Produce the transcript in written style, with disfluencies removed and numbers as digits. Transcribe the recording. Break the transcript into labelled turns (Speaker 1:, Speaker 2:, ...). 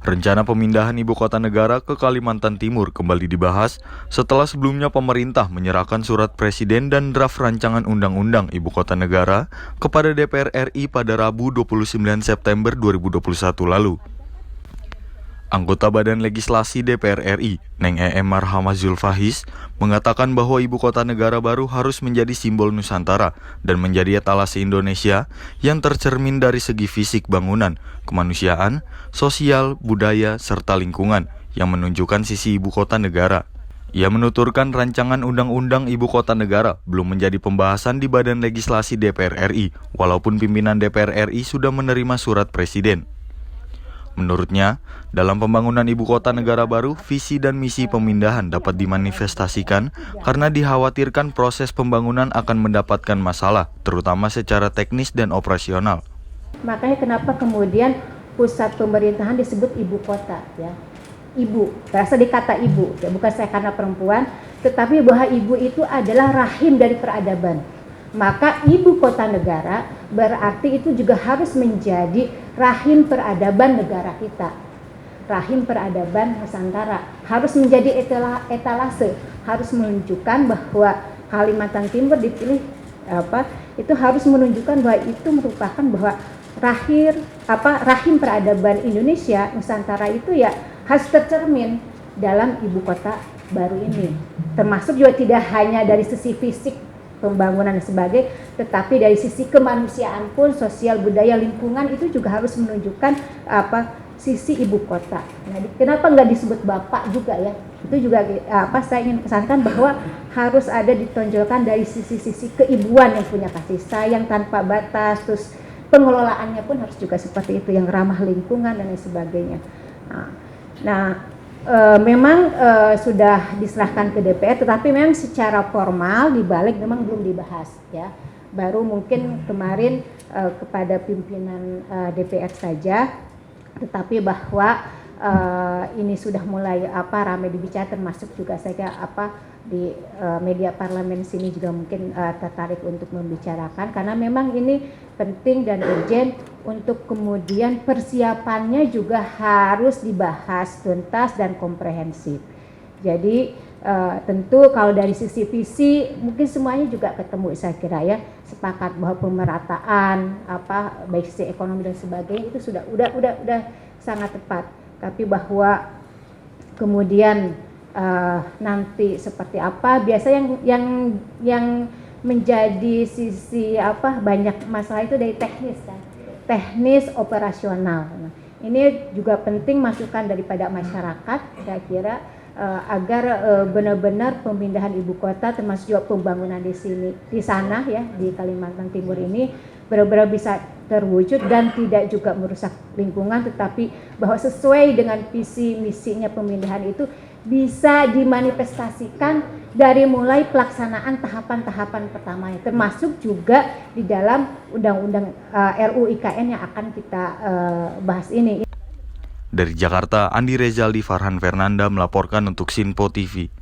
Speaker 1: Rencana pemindahan ibu kota negara ke Kalimantan Timur kembali dibahas setelah sebelumnya pemerintah menyerahkan surat presiden dan draft rancangan undang-undang ibu kota negara kepada DPR RI pada Rabu 29 September 2021 lalu. Anggota Badan Legislasi DPR RI, Neng Marhamah Zulfahis, mengatakan bahwa ibu kota negara baru harus menjadi simbol Nusantara dan menjadi etalase Indonesia yang tercermin dari segi fisik bangunan, kemanusiaan, sosial, budaya, serta lingkungan yang menunjukkan sisi ibu kota negara. Ia menuturkan rancangan undang-undang ibu kota negara belum menjadi pembahasan di Badan Legislasi DPR RI, walaupun pimpinan DPR RI sudah menerima surat presiden. Menurutnya, dalam pembangunan ibu kota negara baru, visi dan misi pemindahan dapat dimanifestasikan karena dikhawatirkan proses pembangunan akan mendapatkan masalah, terutama secara teknis dan operasional.
Speaker 2: Makanya kenapa kemudian pusat pemerintahan disebut ibu kota, ya. Ibu, berasal dari kata ibu, ya, bukan saya karena perempuan, tetapi bahwa ibu itu adalah rahim dari peradaban. Maka ibu kota negara berarti itu juga harus menjadi rahim peradaban negara kita. Rahim peradaban Nusantara harus menjadi etalase, harus menunjukkan bahwa Kalimantan Timur dipilih itu harus menunjukkan bahwa itu merupakan bahwa rahim peradaban Indonesia Nusantara itu ya harus tercermin dalam ibu kota baru ini. Termasuk juga tidak hanya dari sisi fisik pembangunan dan sebagainya, tetapi dari sisi kemanusiaan pun, sosial, budaya, lingkungan itu juga harus menunjukkan sisi ibu kota. Nah, kenapa nggak disebut bapak juga ya? Itu juga saya ingin pesankan bahwa harus ada ditonjolkan dari sisi-sisi keibuan yang punya kasih sayang tanpa batas, terus pengelolaannya pun harus juga seperti itu, yang ramah lingkungan dan lain sebagainya. Memang sudah diserahkan ke DPR, tetapi memang secara formal di balik memang belum dibahas, ya. Baru mungkin kemarin kepada pimpinan DPR saja, tetapi bahwa ini sudah mulai ramai dibicarakan, termasuk juga saya di media parlemen sini juga mungkin tertarik untuk membicarakan, karena memang ini penting dan urgent untuk kemudian persiapannya juga harus dibahas tuntas dan komprehensif. Jadi tentu kalau dari sisi visi mungkin semuanya juga ketemu, saya kira ya, sepakat bahwa pemerataan baik sisi ekonomi dan sebagainya itu sudah sangat tepat. Tapi bahwa kemudian nanti seperti apa, biasa yang menjadi sisi banyak masalah itu dari teknis kan, teknis operasional. Ini juga penting masukan daripada masyarakat, saya kira, agar benar-benar pemindahan ibu kota termasuk juga pembangunan di sana ya, di Kalimantan Timur ini benar-benar bisa terwujud dan tidak juga merusak lingkungan, tetapi bahwa sesuai dengan visi misinya pemindahan itu bisa dimanifestasikan dari mulai pelaksanaan tahapan-tahapan pertamanya, termasuk juga di dalam undang-undang RUU IKN yang akan kita bahas ini.
Speaker 1: Dari Jakarta, Andi Rezaldi, Farhan Fernanda melaporkan untuk Sinpo TV.